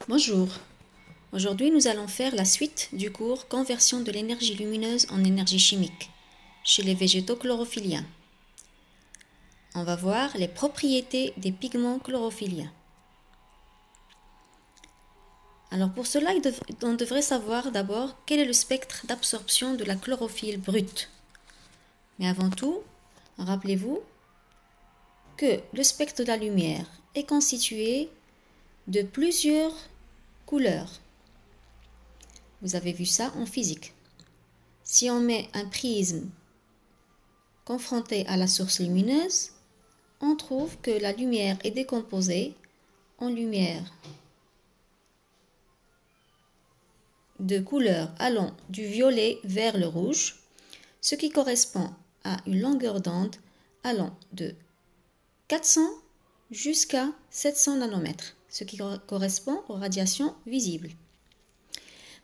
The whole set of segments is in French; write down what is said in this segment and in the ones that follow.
Bonjour, aujourd'hui nous allons faire la suite du cours Conversion de l'énergie lumineuse en énergie chimique chez les végétaux chlorophylliens. On va voir les propriétés des pigments chlorophylliens. Alors pour cela, on devrait savoir d'abord quel est le spectre d'absorption de la chlorophylle brute. Mais avant tout, rappelez-vous que le spectre de la lumière est constitué de plusieurs couleurs. Vous avez vu ça en physique. Si on met un prisme confronté à la source lumineuse, on trouve que la lumière est décomposée en lumière de couleurs allant du violet vers le rouge, ce qui correspond à une longueur d'onde allant de 400 jusqu'à 700 nanomètres, ce qui correspond aux radiations visibles.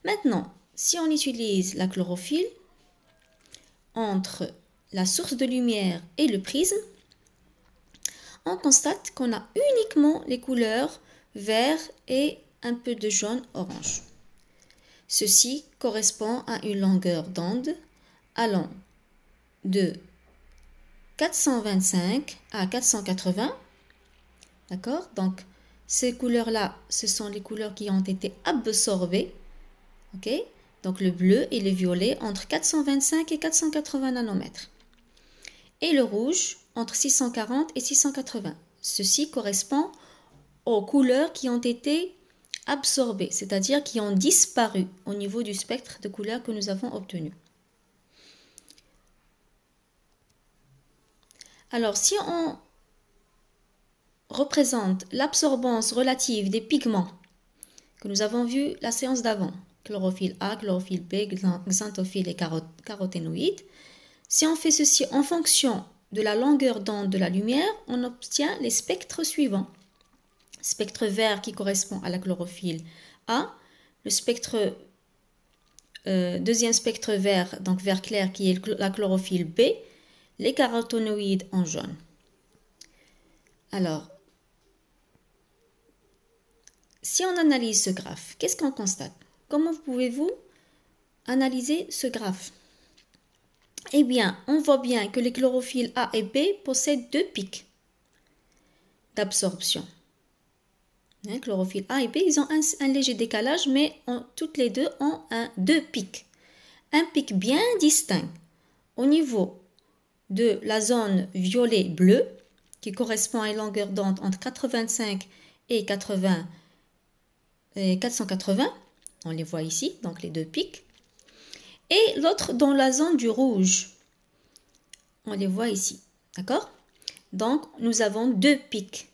Maintenant, si on utilise la chlorophylle entre la source de lumière et le prisme, on constate qu'on a uniquement les couleurs vert et un peu de jaune-orange. Ceci correspond à une longueur d'onde allant de 425 à 480. D'accord? Donc, ces couleurs-là, ce sont les couleurs qui ont été absorbées. Ok? Donc, le bleu et le violet entre 425 et 480 nanomètres. Et le rouge entre 640 et 680. Ceci correspond aux couleurs qui ont été absorbées, c'est-à-dire qui ont disparu au niveau du spectre de couleurs que nous avons obtenu. Alors, si on représente l'absorbance relative des pigments que nous avons vu la séance d'avant, chlorophylle A, chlorophylle B, xanthophylle et caroténoïdes, si on fait ceci en fonction de la longueur d'onde de la lumière, on obtient les spectres suivants. Spectre vert qui correspond à la chlorophylle A, le spectre deuxième spectre vert, donc vert clair qui est la chlorophylle B, les caroténoïdes en jaune. Alors, si on analyse ce graphe, qu'est-ce qu'on constate? Comment pouvez-vous analyser ce graphe? Eh bien, on voit bien que les chlorophylles A et B possèdent deux pics d'absorption. Chlorophylle A et B, ils ont un léger décalage, mais toutes les deux ont deux pics. Un pic bien distinct au niveau de la zone violet-bleu, qui correspond à une longueur d'onde entre 85 et 480. On les voit ici, donc les deux pics. Et l'autre dans la zone du rouge. On les voit ici. D'accord? Donc, nous avons deux pics.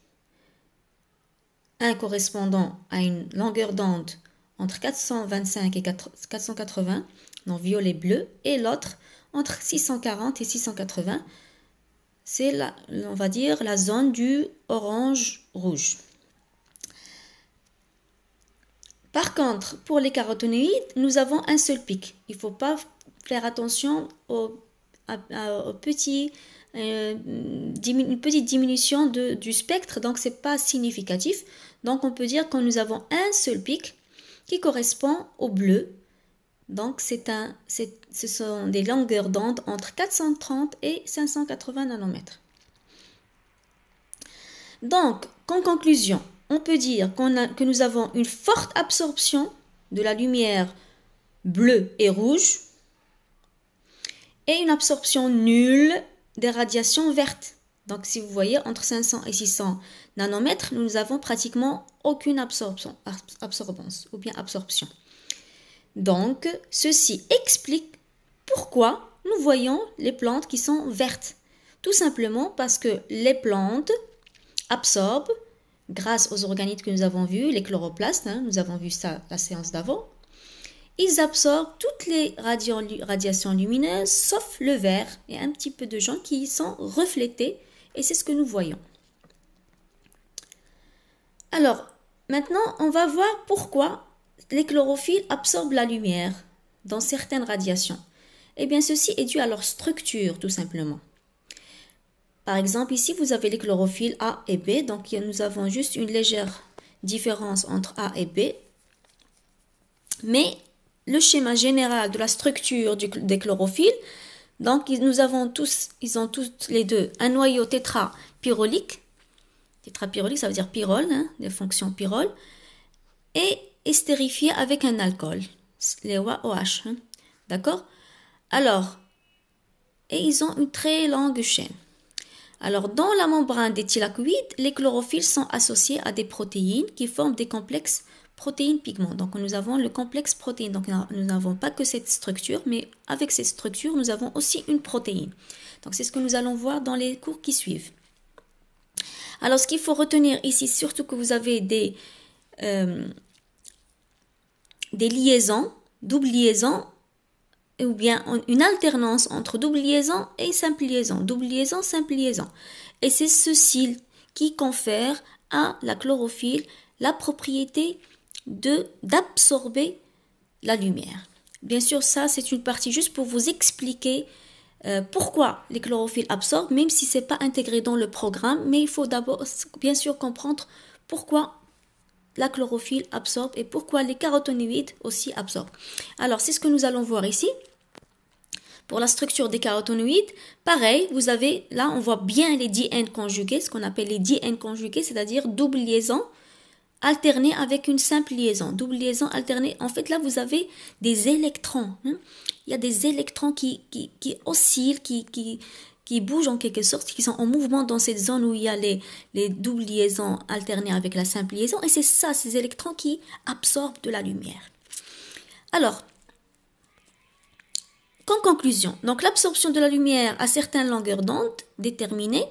Un correspondant à une longueur d'onde entre 425 et 480, donc violet-bleu, et l'autre entre 640 et 680. C'est, on va dire, la zone du orange-rouge. Par contre, pour les caroténoïdes, nous avons un seul pic. Il ne faut pas faire attention une petite diminution du spectre, donc ce n'est pas significatif. Donc on peut dire que nous avons un seul pic qui correspond au bleu. Donc ce sont des longueurs d'onde entre 430 et 580 nanomètres. Donc, en conclusion, on peut dire que nous avons une forte absorption de la lumière bleue et rouge et une absorption nulle des radiations vertes. Donc, si vous voyez, entre 500 et 600 nanomètres, nous n'avons pratiquement aucune absorption. Donc, ceci explique pourquoi nous voyons les plantes qui sont vertes. Tout simplement parce que les plantes absorbent, grâce aux organites que nous avons vus, les chloroplastes, nous avons vu ça la séance d'avant, ils absorbent toutes les radiations lumineuses, sauf le vert et un petit peu de jaune qui sont reflétés, et c'est ce que nous voyons. Alors, maintenant, on va voir pourquoi les chlorophylles absorbent la lumière dans certaines radiations. Eh bien, ceci est dû à leur structure, tout simplement. Par exemple, ici, vous avez les chlorophylles A et B, donc nous avons juste une légère différence entre A et B. Mais le schéma général de la structure des chlorophylles, donc ils ont tous les deux un noyau tétrapyrolique. Tétrapyrolique, ça veut dire pyrrole, hein, des fonctions pyrrole, et estérifié avec un alcool, les OH. Hein, d'accord? Alors, et ils ont une très longue chaîne. Alors, dans la membrane des thylakoïdes, les chlorophylles sont associés à des protéines qui forment des complexes protéines-pigments. Donc, nous avons le complexe protéine. Donc, nous n'avons pas que cette structure, mais avec cette structure, nous avons aussi une protéine. Donc, c'est ce que nous allons voir dans les cours qui suivent. Alors, ce qu'il faut retenir ici, surtout que vous avez des liaisons, doubles liaisons, ou bien une alternance entre double liaison et simple liaison, double liaison, simple liaison. Et c'est ceci qui confère à la chlorophylle la propriété d'absorber la lumière. Bien sûr, ça c'est une partie juste pour vous expliquer pourquoi les chlorophylles absorbent, même si ce n'est pas intégré dans le programme, mais il faut d'abord bien sûr comprendre pourquoi la chlorophylle absorbe et pourquoi les caroténoïdes aussi absorbent. Alors, c'est ce que nous allons voir ici. Pour la structure des caroténoïdes, pareil, vous avez, là, on voit bien les diènes conjugués, ce qu'on appelle les diènes conjugués, c'est-à-dire double liaison alternée avec une simple liaison. Double liaison alternée, en fait, là, vous avez des électrons. Hein. Il y a des électrons qui oscillent, qui bougent en quelque sorte, qui sont en mouvement dans cette zone où il y a les doubles liaisons alternées avec la simple liaison. Et c'est ça, ces électrons qui absorbent de la lumière. Alors, qu'en conclusion, donc l'absorption de la lumière à certaines longueurs d'onde déterminées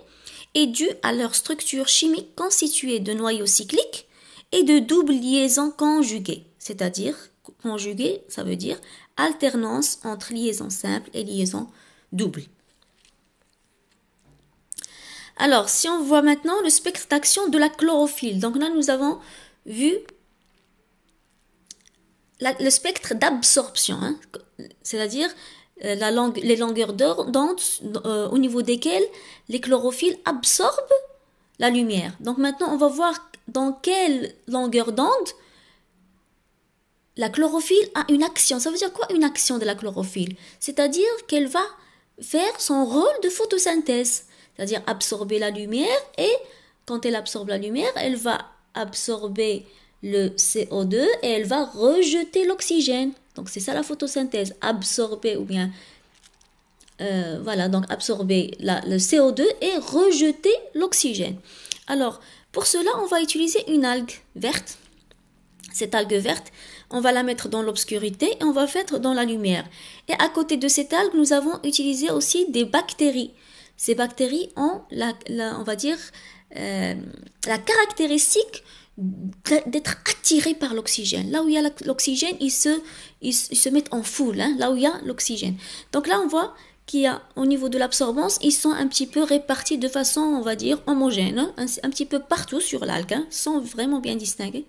est due à leur structure chimique constituée de noyaux cycliques et de doubles liaisons conjuguées. C'est-à-dire, conjuguées, ça veut dire alternance entre liaisons simples et liaisons doubles. Alors, si on voit maintenant le spectre d'action de la chlorophylle, donc là nous avons vu le spectre d'absorption, hein, c'est-à-dire les longueurs d'onde au niveau desquelles les chlorophylles absorbent la lumière. Donc maintenant on va voir dans quelle longueur d'onde la chlorophylle a une action. Ça veut dire quoi une action de la chlorophylle? C'est-à-dire qu'elle va faire son rôle de photosynthèse. C'est-à-dire absorber la lumière et quand elle absorbe la lumière, elle va absorber le CO2 et elle va rejeter l'oxygène. Donc c'est ça la photosynthèse, absorber ou bien donc absorber le CO2 et rejeter l'oxygène. Alors pour cela, on va utiliser une algue verte. Cette algue verte, on va la mettre dans l'obscurité et on va la mettre dans la lumière. Et à côté de cette algue, nous avons utilisé aussi des bactéries. Ces bactéries ont on va dire, la caractéristique d'être attirées par l'oxygène. Là où il y a l'oxygène, ils se mettent en foule, hein, là où il y a l'oxygène. Donc là, on voit qu'il y a, au niveau de l'absorbance, ils sont un petit peu répartis de façon, on va dire, homogène, hein, un petit peu partout sur l'algue, hein, sont vraiment bien distingués.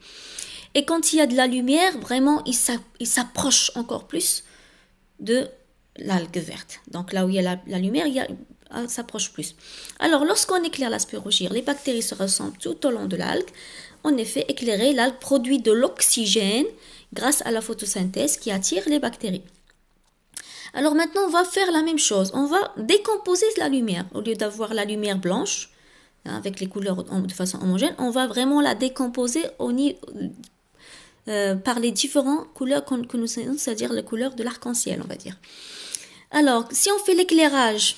Et quand il y a de la lumière, vraiment, ils s'approchent encore plus de l'algue verte. Donc là où il y a la lumière, elle s'approche plus. Alors, lorsqu'on éclaire la spirogyre, les bactéries se rassemblent tout au long de l'algue. En effet, éclairée, l'algue produit de l'oxygène grâce à la photosynthèse qui attire les bactéries. Alors maintenant, on va faire la même chose. On va décomposer la lumière. Au lieu d'avoir la lumière blanche, hein, avec les couleurs de façon homogène, on va vraiment la décomposer par les différentes couleurs que nous avons, c'est-à-dire les couleurs de l'arc-en-ciel, on va dire. Alors, si on fait l'éclairage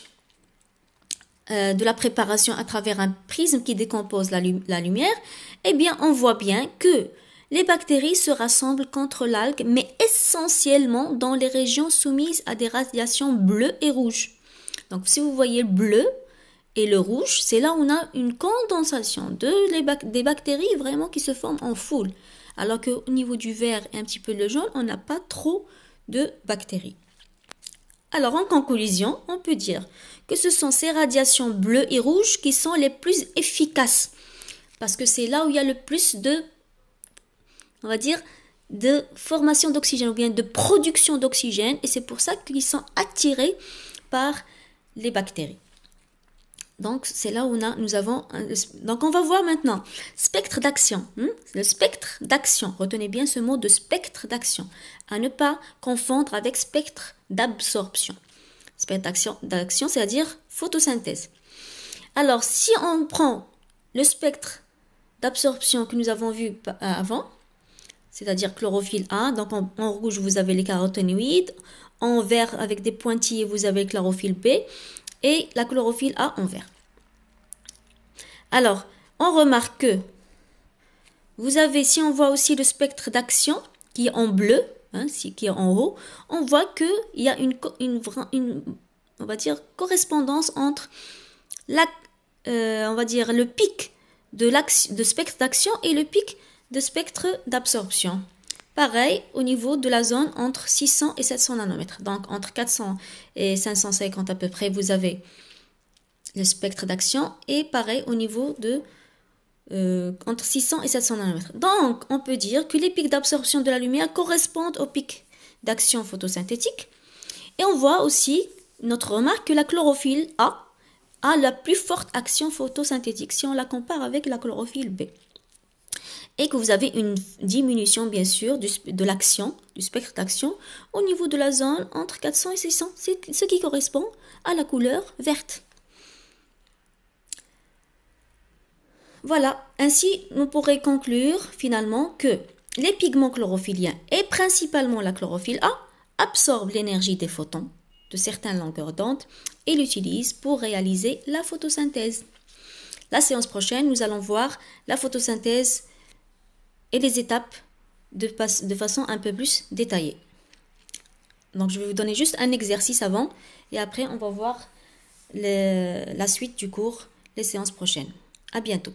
de la préparation à travers un prisme qui décompose la lumière, eh bien, on voit bien que les bactéries se rassemblent contre l'algue, mais essentiellement dans les régions soumises à des radiations bleues et rouges. Donc, si vous voyez le bleu et le rouge, c'est là où on a une condensation des bactéries vraiment qui se forment en foule. Alors qu'au niveau du vert et un petit peu le jaune, on n'a pas trop de bactéries. Alors, en conclusion, on peut dire que ce sont ces radiations bleues et rouges qui sont les plus efficaces. Parce que c'est là où il y a le plus de formation d'oxygène ou bien de production d'oxygène. Et c'est pour ça qu'ils sont attirés par les bactéries. Donc, c'est là où nous avons... Donc, on va voir maintenant. Spectre d'action. Le spectre d'action. Retenez bien ce mot de spectre d'action. À ne pas confondre avec spectre d'absorption. Spectre d'action, c'est-à-dire photosynthèse. Alors, si on prend le spectre d'absorption que nous avons vu avant, c'est-à-dire chlorophylle A, donc en rouge, vous avez les caroténoïdes. En vert, avec des pointillés, vous avez le chlorophylle B. Et la chlorophylle A en vert. Alors, on remarque que vous avez, si on voit aussi le spectre d'action qui est en bleu, qui est en haut, on voit qu'il y a une on va dire, correspondance entre on va dire, le pic de spectre d'action et le pic de spectre d'absorption. Pareil au niveau de la zone entre 600 et 700 nanomètres. Donc, entre 400 et 550 à peu près, vous avez le spectre d'action. Et pareil au niveau de entre 600 et 700 nanomètres. Donc, on peut dire que les pics d'absorption de la lumière correspondent aux pics d'action photosynthétique. Et on voit aussi, notre remarque, que la chlorophylle a la plus forte action photosynthétique si on la compare avec la chlorophylle B. Et que vous avez une diminution, bien sûr, de l'action, du spectre d'action, au niveau de la zone entre 400 et 600, ce qui correspond à la couleur verte. Voilà, ainsi, nous pourrons conclure finalement que les pigments chlorophylliens, et principalement la chlorophylle A, absorbent l'énergie des photons de certaines longueurs d'onde et l'utilisent pour réaliser la photosynthèse. La séance prochaine, nous allons voir la photosynthèse et les étapes de façon un peu plus détaillée. Donc, je vais vous donner juste un exercice avant et après, on va voir la suite du cours, les séances prochaines. À bientôt.